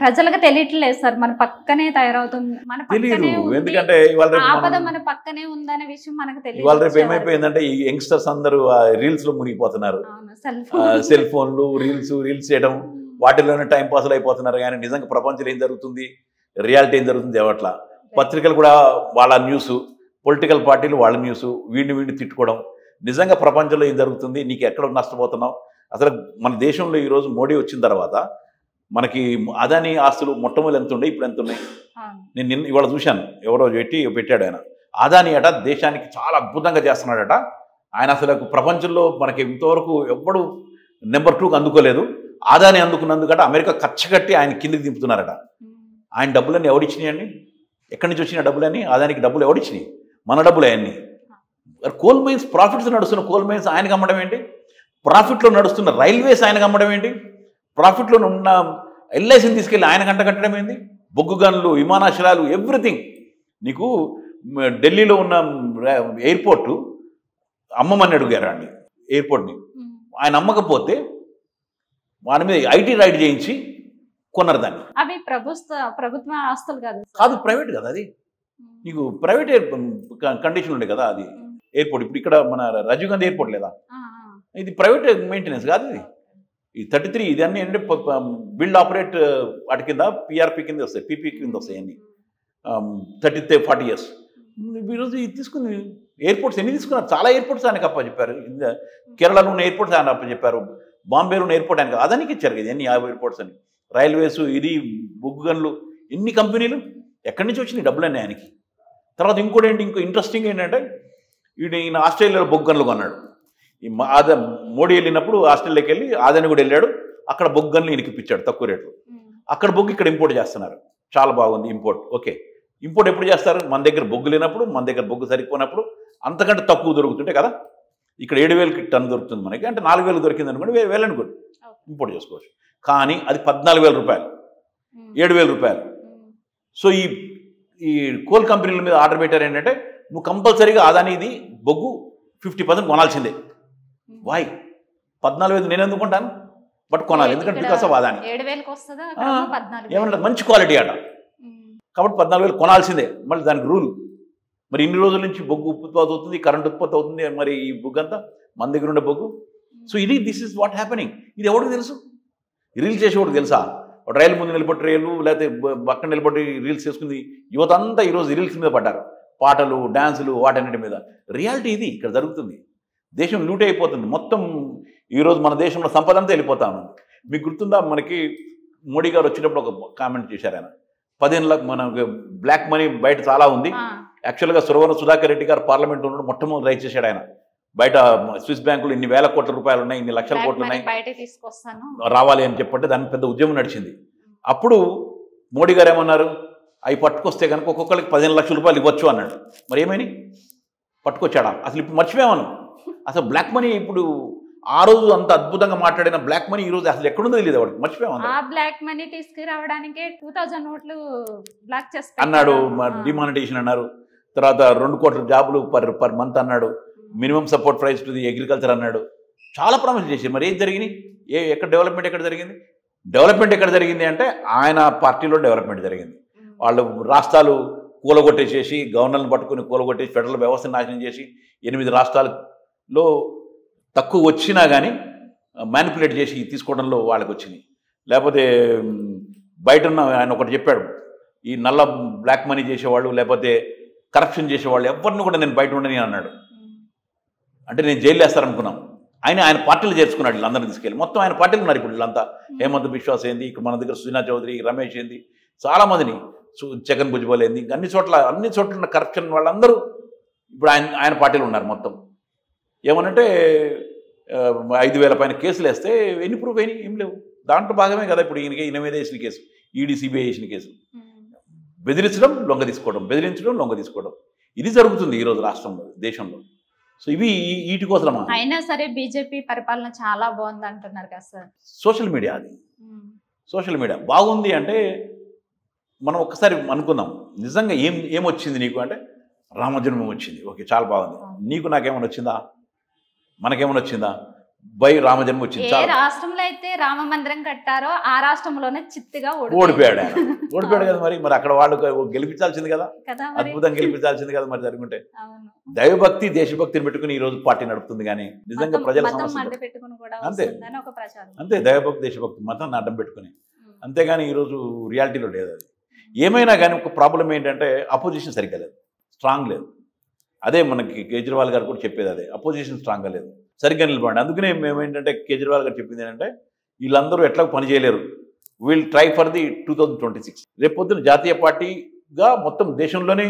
ప్రజలకు తెలియట్లేదు సార్, మన పక్కనే తయారవుతుంది, మన పక్కనే ఉంది, ఎందుకంటే ఆపద మన పక్కనే ఉందనే విషయం మనకు తెలియదు. ఇవాళ రేపు ఏమైపోయిందంటే ఈ యంగ్స్టర్స్ అందరూ రీల్స్ లో మునిగిపోతున్నారు. సెల్ ఫోన్లు రీల్స్ చేయడం, వాటిలోనే టైం పాస్లు అయిపోతున్నారు. కానీ నిజంగా ప్రపంచంలో ఏం జరుగుతుంది, రియాలిటీ ఏం జరుగుతుంది ఎవట్లా. పత్రికలు కూడా వాళ్ళ న్యూస్, పొలిటికల్ పార్టీలు వాళ్ళ న్యూస్, వీడిని తిట్టుకోవడం. నిజంగా ప్రపంచంలో ఏం జరుగుతుంది, నీకు ఎక్కడ నష్టపోతున్నావు. అసలు మన దేశంలో ఈరోజు మోడీ వచ్చిన తర్వాత మనకి అదాని ఆస్తులు మొట్టమొదటి ఎంత ఉండే, ఇప్పుడు ఎంత ఉన్నాయి. నేను ఇవాళ చూశాను, ఎవరో పెట్టాడు ఆయన. అదాని అట దేశానికి చాలా అద్భుతంగా చేస్తున్నాడట. ఆయన అసలు ప్రపంచంలో మనకి ఇంతవరకు ఎప్పుడు నెంబర్ 2కి అందుకోలేదు. అదాని అందుకున్నందుకట అమెరికా కచ్చగట్టి ఆయన కిందికి దింపుతున్నారట. ఆయన డబ్బులన్నీ ఎవడిచ్చినాయండి, ఎక్కడి నుంచి వచ్చిన డబ్బులని? అదానికి డబ్బులు ఎవడిచ్చినాయి? మన డబ్బులు అవన్నీ. కోల్ మైన్స్ ప్రాఫిట్స్ నడుస్తున్న కోల్ మైన్స్ ఆయనకు అమ్మడం ఏంటి? ప్రాఫిట్లో నడుస్తున్న రైల్వేస్ ఆయనకు అమ్మడం ఏంటి? ప్రాఫిట్లో ఉన్న ఎల్ఐసిని తీసుకెళ్ళి ఆయన గంట కట్టడం ఏంటి? బొగ్గు గన్లు, విమానాశ్రయాలు, ఎవ్రీథింగ్. నీకు ఢిల్లీలో ఉన్న ఎయిర్పోర్టు అమ్మమని అడిగారు అండి ఎయిర్పోర్ట్ని. ఆయన అమ్మకపోతే వాని మీద ఐటీ రైడ్ చేయించి కొన్నారు దాన్ని. అవి ప్రభుత్వ ఆస్తులు కాదు, ప్రైవేట్ కదా అది. నీకు ప్రైవేట్ కండిషన్ ఉండే కదా అది ఎయిర్పోర్ట్. ఇప్పుడు ఇక్కడ మన రాజీవ్ గాంధీ ఎయిర్పోర్ట్ లేదా, ఇది ప్రైవేట్ మెయింటెనెన్స్ కాదు. ఇది ఈ 33 ఇదన్నీ అంటే బిల్డ్ ఆపరేట్ వాటి కింద పిఆర్పి కింద వస్తాయి, పీపీ కింద వస్తాయి అన్ని. 30-40 years. ఈరోజు ఇది తీసుకుని ఎయిర్పోర్ట్స్ ఎన్ని తీసుకున్నారు? చాలా ఎయిర్పోర్ట్స్ ఆయనకు అప్పచెప్పారు. కేరళలో ఉన్న ఎయిర్పోర్ట్స్ ఆయన అప్పచెప్పారు, బాంబేలో ఉన్న ఎయిర్పోర్ట్ ఆయనకు అదానికి ఇచ్చారు కదా ఎన్ని 50 ఎయిర్పోర్ట్స్ అని. రైల్వేస్, ఇది బొగ్గు గన్లు, ఎన్ని కంపెనీలు ఎక్కడి నుంచి వచ్చినాయి డబ్బులన్నీ ఆయనకి. తర్వాత ఇంకోటి ఏంటి, ఇంకో ఇంట్రెస్టింగ్ ఏంటంటే ఈయన ఆస్ట్రేలియాలో బొగ్గు గన్లు కొన్నాడు. ఈ మోడీ వెళ్ళినప్పుడు ఆస్ట్రేలియాకి వెళ్ళి ఆదాని కూడా వెళ్ళాడు. అక్కడ బొగ్గు గన్లు ఈయనకి ఇప్పించాడు తక్కువ రేట్లు. అక్కడ బొగ్గు ఇక్కడ ఇంపోర్ట్ చేస్తున్నారు. చాలా బాగుంది ఇంపోర్ట్. ఓకే, ఇంపోర్ట్ ఎప్పుడు చేస్తారు? మన దగ్గర బొగ్గు లేనప్పుడు, మన దగ్గర బొగ్గు సరిపోయినప్పుడు, అంతకంటే తక్కువ దొరుకుతుంటే కదా. ఇక్కడ 7,000కి టన్ దొరుకుతుంది మనకి, అంటే 4,000 దొరికింది అనుకోండి, 1,000 అనుకోండి ఇంపోర్ట్ చేసుకోవచ్చు. కానీ అది 14,000 రూపాయలు, 7,000 రూపాయలు. సో ఈ కోల్ కంపెనీల మీద ఆర్డర్ పెట్టారు ఏంటంటే, నువ్వు కంపల్సరీగా అదానిది బొగ్గు 50% కొనాల్సిందే. వై? 14,000 నేను ఎందుకుంటాను, బట్ కొనాలి. ఎందుకంటే బికాస్ ఆఫ్ అదాని. ఏమన్నా మంచి క్వాలిటీ ఆట కాబట్టి 14,000 కొనాల్సిందే. మళ్ళీ దానికి రూల్. మరి ఇన్ని రోజుల నుంచి బొగ్గు ఉత్పత్తి అవుతుంది, కరెంట్ ఉత్పత్తి అవుతుంది, మరి ఈ బొగ్గు అంతా మన దగ్గర ఉండే బొగ్గు. So this is what happening. ఇది ఎవరికి తెలుసు? రీల్స్ చేసేవాడికి తెలుసా? రైలు ముందు నిలబడి రైలు, లేకపోతే పక్కన నిలబడి రీల్స్ చేసుకుంది యువత అంతా ఈరోజు రీల్స్ మీద పడ్డారు. పాటలు, డ్యాన్సులు, వాటన్నిటి మీద. రియాలిటీ ఇది ఇక్కడ జరుగుతుంది. దేశం లూట్ అయిపోతుంది మొత్తం. ఈరోజు మన దేశంలో సంపద అంతా వెళ్ళిపోతా ఉంది. మీకు గుర్తుందా, మనకి మోడీ గారు వచ్చినప్పుడు ఒక కామెంట్ చేశారు ఆయన, 15 లక్ష మనకు బ్లాక్ మనీ బయట చాలా ఉంది. యాక్చువల్గా సుధాకర్ రెడ్డి గారు పార్లమెంట్ ఉన్నప్పుడు మొట్టమొదటి రైట్ చేశాడు ఆయన. బయట స్విస్ బ్యాంకులు ఇన్ని వేల కోట్ల రూపాయలు ఉన్నాయి, ఇన్ని లక్షల కోట్లు ఉన్నాయి, రావాలి అని చెప్పంటే దానికి పెద్ద ఉద్యమం నడిచింది. అప్పుడు మోడీ గారు ఏమన్నారు, అవి పట్టుకొస్తే కనుక ఒక్కొక్కరికి 15 లక్షల రూపాయలు ఇవ్వచ్చు అన్నాడు. మరి ఏమైనా పట్టుకొచ్చాడా? అసలు ఇప్పుడు మర్చిపోయామను. అసలు బ్లాక్ మనీ ఇప్పుడు ఆ రోజు అంత అద్భుతంగా మాట్లాడిన బ్లాక్ మనీ ఈ రోజు అసలు ఎక్కడుందో తెలియదు వాడికి, మర్చిపోయాము. బ్లాక్ మనీ తీసుకురావడానికి 2000 నోట్లు బ్లాక్ చేసి అన్నాడు. డిమానిటేషన్ అన్నారు. తర్వాత 2 కోట్ల జాబులు పర్ మంత్ అన్నాడు. Minimum support price to the agriculture అన్నాడు. చాలా ప్రామిస్ చేసి మరి ఏం జరిగింది? ఎక్కడ డెవలప్మెంట్ ఎక్కడ జరిగింది? డెవలప్మెంట్ ఎక్కడ జరిగింది అంటే ఆయన పార్టీలో డెవలప్మెంట్ జరిగింది. వాళ్ళు రాష్ట్రాలు కూలగొట్టేసేసి, గవర్నర్ని పట్టుకుని కూలగొట్టేసి, ఫెడరల్ వ్యవస్థను నాశనం చేసి 8 రాష్ట్రాలలో తక్కువ వచ్చినా కానీ మ్యానిపులేట్ చేసి తీసుకోవడంలో వాళ్ళకి వచ్చినాయి. లేకపోతే బయట ఉన్న ఆయన ఒకటి చెప్పాడు, ఈ నల్ల బ్లాక్ మనీ చేసేవాళ్ళు లేకపోతే కరప్షన్ చేసేవాళ్ళు ఎవరిని కూడా నేను బయట ఉండని అన్నాడు. అంటే నేను జైలు వేస్తారనుకున్నాం. ఆయన పార్టీలు చేర్చుకున్నాడు వీళ్ళందరినీ తీసుకెళ్ళి. మొత్తం ఆయన పార్టీలు ఉన్నారు ఇప్పుడు వీళ్ళంతా. హేమంత్ బిశ్వాస్ ఏంది, ఇక్కడ మన దగ్గర సుజనా చౌదరి, రమేష్ ఏంది, చాలామందిని, జగన్ భుజ్బల్ ఏంది, అన్ని చోట్ల ఉన్న కరప్షన్ వాళ్ళందరూ ఇప్పుడు ఆయన పార్టీలు ఉన్నారు మొత్తం. ఏమనంటే 5,000 పైన కేసులు వేస్తే ఎన్ని ప్రూఫ్ అయినాయి? ఏం లేవు. దాంట్లో భాగమే కదా ఇప్పుడు ఈయన మీద వేసిన కేసు, ఈడీ సిబిఐ వేసిన కేసు. బెదిరించడం, లొంగ తీసుకోవడం, బెదిరించడం, లొంగ తీసుకోవడం, ఇది జరుగుతుంది ఈరోజు రాష్ట్రంలో, దేశంలో. సో ఇవి వీటి కోసమా? అయినా సరే బీజేపీ పరిపాలన చాలా బాగుంది అంటున్నారు కదా సార్. సోషల్ మీడియా, అది సోషల్ మీడియా బాగుంది అంటే మనం ఒక్కసారి అనుకుందాం, నిజంగా ఏమొచ్చింది నీకు అంటే రామజన్మం వచ్చింది. ఓకే, చాలా బాగుంది. నీకు నాకేమైనా వచ్చిందా? మనకేమైనా వచ్చిందా? బై రామజన్మ వచ్చింది. ఏ రాష్ట్రంలో అయితే రామ మందిరం కట్టారో ఆ రాష్ట్రంలోనే చిత్తుగా ఓడిపోయాడు ఆయన. ఓడిపోయాడు కదా మరి అక్కడ వాళ్ళు గెలిపించాల్సింది కదా, అద్భుతంగా గెలిపించాల్సింది కదా మరి జరుగుంటే. దైవభక్తి దేశభక్తిని పెట్టుకుని ఈ రోజు పార్టీ నడుపుతుంది కానీ నిజంగా ప్రజల సమస్య అంతే అంతే. దైవభక్తి దేశభక్తి మతాన్ని అడ్డం పెట్టుకుని, అంతేగాని ఈరోజు రియాలిటీలో లేదు అది. ఏమైనా కానీ ఒక ప్రాబ్లం ఏంటంటే అపోజిషన్ సరిగ్గా లేదు, స్ట్రాంగ్ లేదు. అదే మనకి కేజ్రీవాల్ గారు కూడా చెప్పేది అదే, అపోజిషన్ స్ట్రాంగ్గా లేదు, సరిగ్గా నిలబడండి. అందుకనే మేము ఏంటంటే కేజ్రీవాల్ గారు చెప్పింది ఏంటంటే వీళ్ళందరూ ఎట్లా పని చేయలేరు, విల్ ట్రై ఫర్ ది 2026. రేపు పొద్దున జాతీయ పార్టీగా మొత్తం దేశంలోనే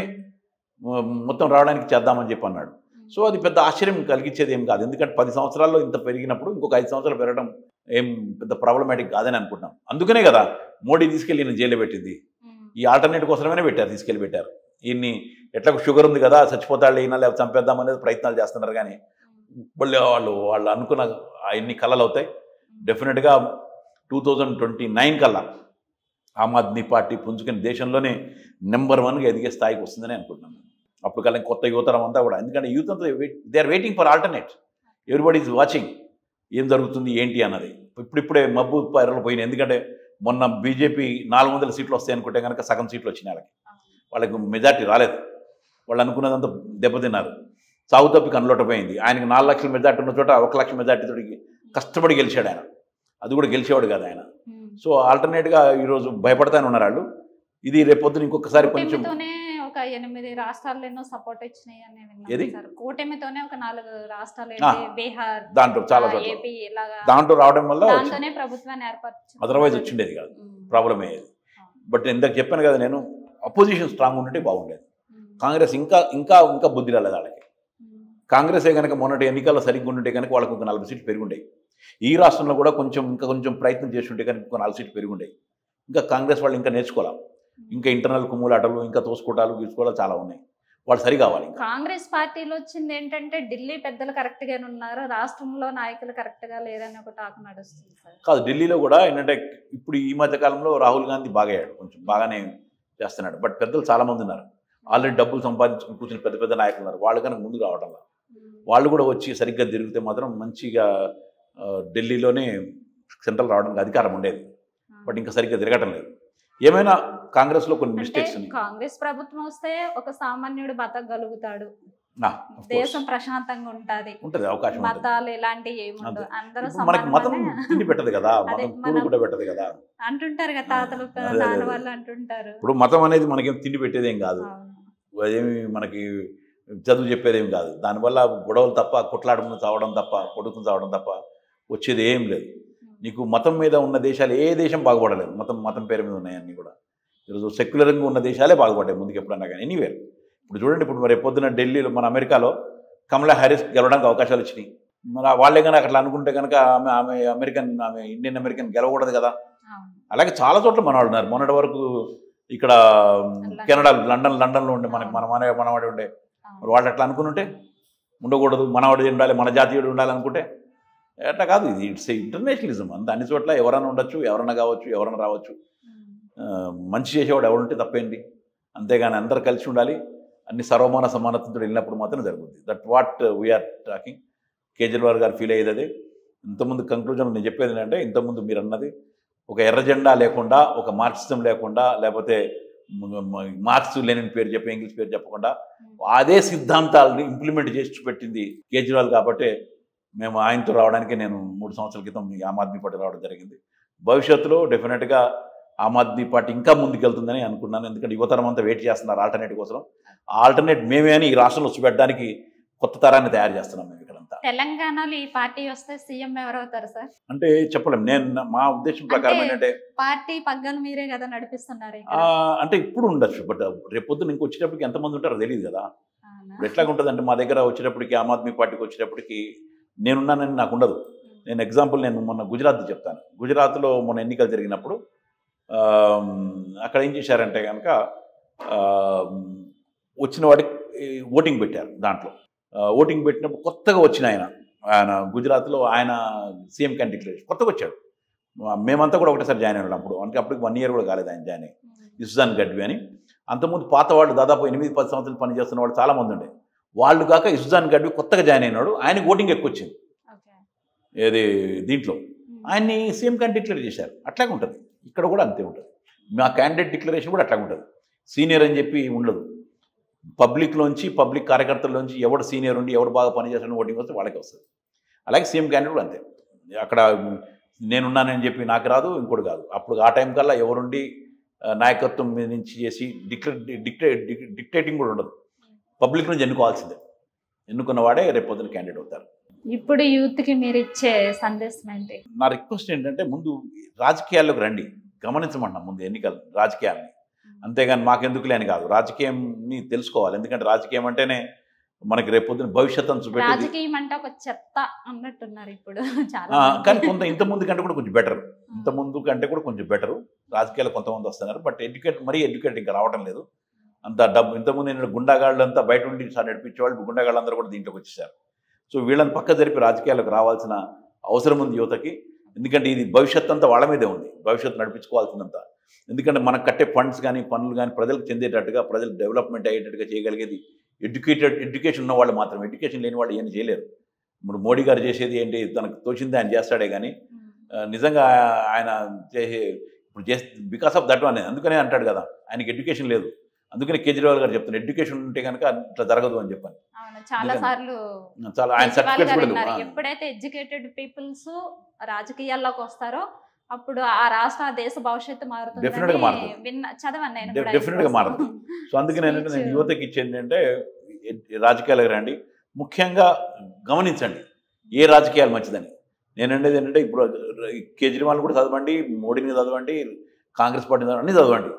మొత్తం రావడానికి చేద్దామని చెప్పి అన్నాడు. సో అది పెద్ద ఆశ్చర్యం కలిగించేది ఏం కాదు, ఎందుకంటే 10 సంవత్సరాల్లో ఇంత పెరిగినప్పుడు ఇంకొక 5 సంవత్సరాలు పెరగడం ఏం పెద్ద ప్రాబ్లమాటిక్ కాదని అనుకుంటున్నాం. అందుకనే కదా మోడీ తీసుకెళ్ళి ఈయన జైల్లో పెట్టింది, ఈ ఆల్టర్నేటివ్ కోసమే పెట్టారు, తీసుకెళ్ళి పెట్టారు. ఈయన్ని ఎట్లా షుగర్ ఉంది కదా చచ్చిపోతాడు ఈయన లేకపోతే చంపేద్దాం అనేది ప్రయత్నాలు చేస్తున్నారు. కానీ వాళ్ళు అనుకున్న ఎన్ని కళలు అవుతాయి. డెఫినెట్గా 2029 కల్లా ఆమ్ ఆద్మీ పార్టీ పుంజుకుని దేశంలోనే నెంబర్ 1గా ఎదిగే స్థాయికి వస్తుందని అనుకుంటున్నాను. అప్పుడు కల్లా కొత్త యువతరం అంతా కూడా, ఎందుకంటే యూత్ అంతా they are waiting for alternate. Everybody is watching ఏం జరుగుతుంది ఏంటి అన్నది. ఇప్పుడిప్పుడే మబ్బు పైరలు పోయినాయి, ఎందుకంటే మొన్న బీజేపీ 400 సీట్లు వస్తాయి అనుకుంటే కనుక సగం సీట్లు వచ్చినాయి వాళ్ళకి మెజార్టీ రాలేదు. వాళ్ళు అనుకున్నదంతా దెబ్బతిన్నారు, సాగు తప్పి కన్నులోటపోయింది. ఆయనకి 4 లక్షల మెజార్టీ ఉన్న చోట 1 లక్ష మెజార్టీతోటి కష్టపడి గెలిచాడు ఆయన, అది కూడా గెలిచేవాడు కాదు ఆయన. సో ఆల్టర్నేట్గా ఈరోజు భయపడతానే ఉన్నారు వాళ్ళు. ఇది రేపొద్దున ఇంకొకసారి కొంచెం ఒక 8 రాష్ట్రాల్లో ఎన్నో సపోర్ట్ ఇచ్చినాయి అని విన్నాను. కూటమితోనే ఒక 4 రాష్ట్రాలు, బీహార్, దాంట్లో చాలా ఏపీ, దాంట్లో రావడం వల్ల దాంతోనే ప్రభుత్వాన్ని ఏర్పరిచింది. అదర్వైజ్ వచ్చిండేది కాదు, ప్రాబ్లం అయ్యేది. బట్ ఇందాక చెప్పాను కదా నేను, అపోజిషన్ స్ట్రాంగ్ ఉంటే బాగుండేది. కాంగ్రెస్ ఇంకా ఇంకా ఇంకా బుద్ధి రాలేదు వాళ్ళకి. కాంగ్రెసే కనుక మొన్నటి ఎన్నికల్లో సరిగ్గా ఉంటే కనుక వాళ్ళకు ఒక 40 సీట్లు పెరుగుండేవి. ఈ రాష్ట్రంలో కూడా కొంచెం ప్రయత్నం చేస్తుంటే కనుక ఒక 4 సీట్లు పెరుగుండేవి. ఇంకా కాంగ్రెస్ వాళ్ళు ఇంకా నేర్చుకోవాలి, ఇంకా ఇంటర్నల్ కుమ్ములాటలు, ఇంకా తోసుకోవటాలు గీసుకోవడాలు చాలా ఉన్నాయి, వాళ్ళు సరి కావాలి. కాంగ్రెస్ పార్టీలో వచ్చింది ఏంటంటే ఢిల్లీ పెద్దలు కరెక్ట్ గానే ఉన్నారు, రాష్ట్రంలో నాయకులు కరెక్ట్ గా లేరని ఒక టాక్ నడుస్తుంది కాదు. ఢిల్లీలో కూడా ఏంటంటే ఇప్పుడు ఈ మధ్య కాలంలో రాహుల్ గాంధీ బాగా అయ్యాడు, కొంచెం బాగానే చేస్తున్నాడు. బట్ పెద్దలు చాలా మంది ఉన్నారు, ఆల్రెడీ డబ్బులు సంపాదించుకుని కూర్చుని పెద్ద పెద్ద నాయకులు ఉన్నారు. వాళ్ళు కనుక ముందుకు రావటం వాళ్ళు కూడా వచ్చి సరిగ్గా తిరిగితే మాత్రం మంచిగా ఢిల్లీలోనే సెంట్రల్ రావడానికి అధికారం ఉండేది. బట్ ఇంకా సరిగ్గా తిరగటం లేదు. ఏమైనా కాంగ్రెస్ లో కొన్ని మిస్టేక్స్ ఉన్నాయి. కాంగ్రెస్ ప్రభుత్వం వస్తే ఒక సామాన్యుడు బతకగలుగుతాడు, దేశం ప్రశాంతంగా ఉంటది, అవకాశం, మతాలు ఇలాంటివి ఏముండవు, అందరూ మనకి మతం తిండి పెట్టదు కదా, మతం కూడు కూడా పెట్టదు కదా అంటుంటారు కదా తాతలు నాన్న వాళ్ళు అంటుంటారు. ఇప్పుడు మతం అనేది మనకేం తిండి పెట్టేది ఏం కాదు, అదేమి మనకి చదువు చెప్పేది ఏం కాదు. దానివల్ల గొడవలు తప్ప, కొట్లాడుకుని చావడం తప్ప, కొడుకుని చావడం తప్ప వచ్చేది ఏం లేదు. నీకు మతం మీద ఉన్న దేశాలు ఏ దేశం బాగుపడలేదు, మతం పేరు మీద ఉన్నాయి అన్నీ కూడా. ఈరోజు సెక్యులర్గా ఉన్న దేశాలే బాగుపడ్డాయి ముందుకు ఎప్పుడన్నా కానీ, ఎనీవేర్. ఇప్పుడు చూడండి, ఇప్పుడు మరి పొద్దున్న ఢిల్లీలో మన అమెరికాలో కమలా హ్యారిస్ గెలవడానికి అవకాశాలు వచ్చినాయి. మరి వాళ్ళే కనుక అట్లా అనుకుంటే కనుక ఆమె ఇండియన్ అమెరికన్ గెలవకూడదు కదా. అలాగే చాలా చోట్ల మనవాళ్ళు ఉన్నారు. మొన్నటి వరకు ఇక్కడ కెనడా, లండన్లో ఉండే మనవాడు ఉండే, మరి వాళ్ళు అట్లా అనుకుని ఉంటే ఉండకూడదు, మనవాడు ఉండాలి, మన జాతీయుడు ఉండాలనుకుంటే ఎట్లా కాదు. ఇది ఇట్స్ ఇంటర్నేషనలిజం. అంత అన్ని చోట్ల ఎవరైనా ఉండొచ్చు, ఎవరైనా కావచ్చు, ఎవరైనా రావచ్చు. మంచి చేసేవాడు ఎవరుంటే తప్పేంటి, అంతేగాని అందరు కలిసి ఉండాలి. అన్ని సర్వమాన సమానత్వంతో వెళ్ళినప్పుడు మాత్రం జరుగుతుంది. That what we're talking. Kejriwal garu feel అయ్యేది అదే. ఇంతకుముందు కంక్లూజన్ నేను చెప్పేది ఏంటంటే, ఇంతకుముందు మీరు అన్నది ఒక ఎర్ర జెండా లేకుండా, ఒక మార్క్సిజం లేకుండా, లేకపోతే మార్క్స్ లెనిన్ పేరు చెప్పి ఇంగ్లీష్ పేరు చెప్పకుండా అదే సిద్ధాంతాలను ఇంప్లిమెంట్ చేసి చూపెట్టింది కేజ్రీవాల్. కాబట్టి మేము ఆయనతో రావడానికి నేను 3 సంవత్సరాల క్రితం ఆమ్ ఆద్మీ పార్టీ రావడం జరిగింది. భవిష్యత్తులో డెఫినెట్గా ఆమ్ ఆద్మీ పార్టీ ఇంకా ముందుకెళ్తుందని అనుకున్నాను. ఎందుకంటే యువతరం అంతా వెయిట్ చేస్తున్నారు ఆల్టర్నేటివ్ కోసం. ఆల్టర్నేట్ మేమే అని ఈ రాష్ట్రంలో చూపెట్టడానికి కొత్త తరాన్ని తయారు చేస్తున్నాం మేము ఇక్కడంతా. తెలంగాణలో ఈ పార్టీ వస్తే సీఎం ఎవరవుతారు సార్ అంటే చెప్పలేము. నేను మా ఉద్దేశం ప్రకారం ఏంటంటే, పార్టీ పగ్గను మీరే కదా నడిపిస్తున్నారు అంటే ఇప్పుడు ఉండొచ్చు, బట్ రేపొద్దున ఇంక వచ్చేటప్పటికి ఎంతమంది ఉంటారో తెలియదు కదా. ఇప్పుడు ఎట్లాగ ఉంటుంది అంటే, మా దగ్గర వచ్చేటప్పటికి ఆమ్ ఆద్మీ పార్టీకి వచ్చేటప్పటికి నేనున్నానని నాకు ఉండదు. నేను ఎగ్జాంపుల్ నేను మొన్న గుజరాత్ చెప్తాను. గుజరాత్లో మొన్న ఎన్నికలు జరిగినప్పుడు అక్కడ ఏం చేశారంటే కనుక వచ్చిన వాడికి ఓటింగ్ పెట్టారు. దాంట్లో ఓటింగ్ పెట్టినప్పుడు కొత్తగా వచ్చిన ఆయన గుజరాత్లో ఆయన సీఎం క్యాండిడేట్ కొత్తగా వచ్చాడు. మేమంతా కూడా ఒకటేసారి జాయిన్ అయినాడు అప్పుడు. అంటే అప్పటికి 1 year కూడా కాలేదు ఆయన జాయిన్ అయ్యి. ఇస్జాన్ గడ్వి అని. అంతకుముందు పాత వాళ్ళు దాదాపు 8-10 సంవత్సరాలు పనిచేస్తున్న వాళ్ళు చాలామంది ఉండే. వాళ్ళు కాక ఇస్జాన్ గడ్వి కొత్తగా జాయిన్ అయినాడు. ఆయనకి ఓటింగ్ ఎక్కువ వచ్చింది. ఏది దీంట్లో ఆయన్ని సీఎం క్యాండిడేట్ డిక్లేర్ చేశారు. అట్లాగే ఉంటుంది, ఇక్కడ కూడా అంతే ఉంటుంది. మా క్యాండిడేట్ డిక్లరేషన్ కూడా అట్లాగే ఉంటుంది. సీనియర్ అని చెప్పి ఉండదు. పబ్లిక్లోంచి, పబ్లిక్ కార్యకర్తల్లోంచి ఎవడు సీనియర్ ఉండి ఎవడు బాగా పనిచేస్తాడని ఓటింగ్ వస్తే వాళ్ళకే వస్తుంది. అలాగే సీఎం క్యాండిడేట్ కూడా అంతే. అక్కడ నేనున్నానని చెప్పి నాకు రాదు, ఇంకోటి కాదు. అప్పుడు ఆ టైం కల్లా ఎవరుండి నాయకత్వం మీద నుంచి చేసి డిక్టేటింగ్ కూడా ఉండదు. పబ్లిక్ నుంచి ఎన్నుకోవాల్సిందే. ఎన్నుకున్న వాడే రేపు పొద్దున క్యాండిడేట్ అవుతారు. ఇప్పుడు యూత్కి మీరు ఇచ్చే సందేశం ఏంటి? నా రిక్వెస్ట్ ఏంటంటే, ముందు రాజకీయాల్లోకి రండి, గమనించమంటున్నాం ముందు ఎన్నికలు, రాజకీయాల్ని. అంతేగాని మాకెందుకులే అని కాదు, రాజకీయంని తెలుసుకోవాలి. ఎందుకంటే రాజకీయం అంటేనే మనకి రేపు పొద్దున భవిష్యత్తును చూపెట్టేది. రాజకీయం అంటే ఒక చెత్త అన్నట్టున్నారు ఇప్పుడు చాలా. కానీ ఇంతకుముందు కంటే కూడా కొంచెం బెటర్, ఇంతకుముందు కంటే కూడా కొంచెం బెటరు. రాజకీయాలు కొంతమంది వస్తున్నారు, బట్ మరీ ఎడ్యుకేట్ ఇంకా రావడం లేదు. అంత డబ్బు ఇంతకుముందు నేను గుండాగాళ్ళు అంతా బయట ఉండి నడిపించేవాళ్ళు, గుండాగాళ్ళు అందరూ కూడా దీంట్లోకి వచ్చేసారు. సో వీళ్ళని పక్క జరిపి రాజకీయాలకు రావాల్సిన అవసరం ఉంది యువతకి. ఎందుకంటే ఇది భవిష్యత్తు అంతా వాళ్ళ మీదే ఉంది, భవిష్యత్తు నడిపించుకోవాల్సినంత. ఎందుకంటే మనకు కట్టే ఫండ్స్ కానీ పనులు కానీ ప్రజలకు చెందేటట్టుగా, ప్రజలు డెవలప్మెంట్ అయ్యేటట్టుగా చేయగలిగేది ఎడ్యుకేషన్ ఉన్న వాళ్ళు మాత్రం. ఎడ్యుకేషన్ లేని వాళ్ళు ఏం చేయలేరు. ఇప్పుడు మోడీ గారు చేసేది ఏంటి, తనకు తోచింది ఆయన చేస్తాడే కానీ నిజంగా ఆయన చేసే ఇప్పుడు బికాస్ ఆఫ్ దట్ వన్. అందుకనే అంటాడు కదా, ఆయనకి ఎడ్యుకేషన్ లేదు. అందుకనే కేజ్రీవాల్ గారు చెప్తారు, ఎడ్యుకేషన్ ఉంటే కనుక ఇట్లా జరగదు అని చెప్పాను. చాలా సార్లు ఆయన సర్టిఫికేట్స్ కూడా ఎప్పుడైతే ఎడ్యుకేటెడ్ పీపుల్స్ రాజకీయాల్లోకి వస్తారో అప్పుడు ఆ రాష్ట్ర దేశ భవిష్యత్తు మారుతుంది. డెఫినెట్గా మారుతుంది, డెఫినెట్గా మారుతుంది. సో అందుకని ఏంటంటే నేను యువతకి ఇచ్చేది ఏంటంటే, రాజకీయాలకు రండి, ముఖ్యంగా గమనించండి ఏ రాజకీయాలు మంచిదని. నేను అనేది ఏంటంటే, ఇప్పుడు కేజ్రీవాల్ కూడా చదవండి, మోడీని చదవండి, కాంగ్రెస్ పార్టీని అన్నీ చదవండి.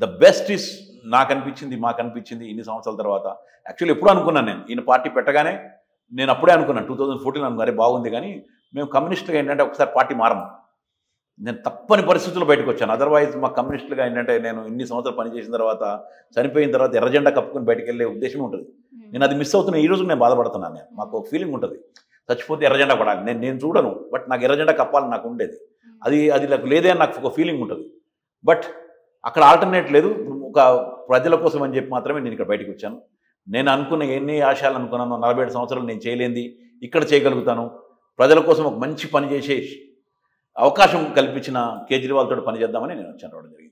ద బెస్ట్ ఇస్ మాకు అనిపించింది ఇన్ని సంవత్సరాల తర్వాత. యాక్చువల్లీ ఎప్పుడు అనుకున్నాను నేను, ఈయన పార్టీ పెట్టగానే నేను అప్పుడే అనుకున్నాను, 2014 అనుకున్నారే బాగుంది, కానీ మేము కమ్యూనిస్టులుగా ఏంటంటే ఒకసారి పార్టీ మారము. నేను తప్పని పరిస్థితుల్లో బయటకు వచ్చాను. అదర్వైజ్ మా కమ్యూనిస్టులుగా ఏంటంటే, నేను ఇన్ని సంవత్సరాలు పనిచేసిన తర్వాత, చనిపోయిన తర్వాత ఎర్రజెండా కప్పుకొని బయటకు వెళ్ళే ఉద్దేశం ఉంటుంది. నేను అది మిస్ అవుతున్నా. ఈ రోజు నేను బాధపడుతున్నాను. నేను మాకు ఒక ఫీలింగ్ ఉంటుంది, చచ్చిపోతే ఎర్రజెండా పడాలి. నేను చూడను, బట్ నాకు ఎర్రజెండా కప్పాలని నాకు ఉండేది. అది నాకు లేదే అని నాకు ఒక ఫీలింగ్ ఉంటుంది. బట్ అక్కడ ఆల్టర్నేట్ లేదు. ఒక ప్రజల కోసం అని చెప్పి మాత్రమే నేను ఇక్కడ బయటకు వచ్చాను. నేను అనుకున్న ఎన్ని ఆశయాలు అనుకున్నాను, 47 సంవత్సరాలు నేను చేయలేంది ఇక్కడ చేయగలుగుతాను. ప్రజల కోసం ఒక మంచి పని చేసే అవకాశం కల్పించిన కేజ్రీవాల్ తోటి పనిచేద్దామని నేను వచ్చాను రావడం జరిగింది.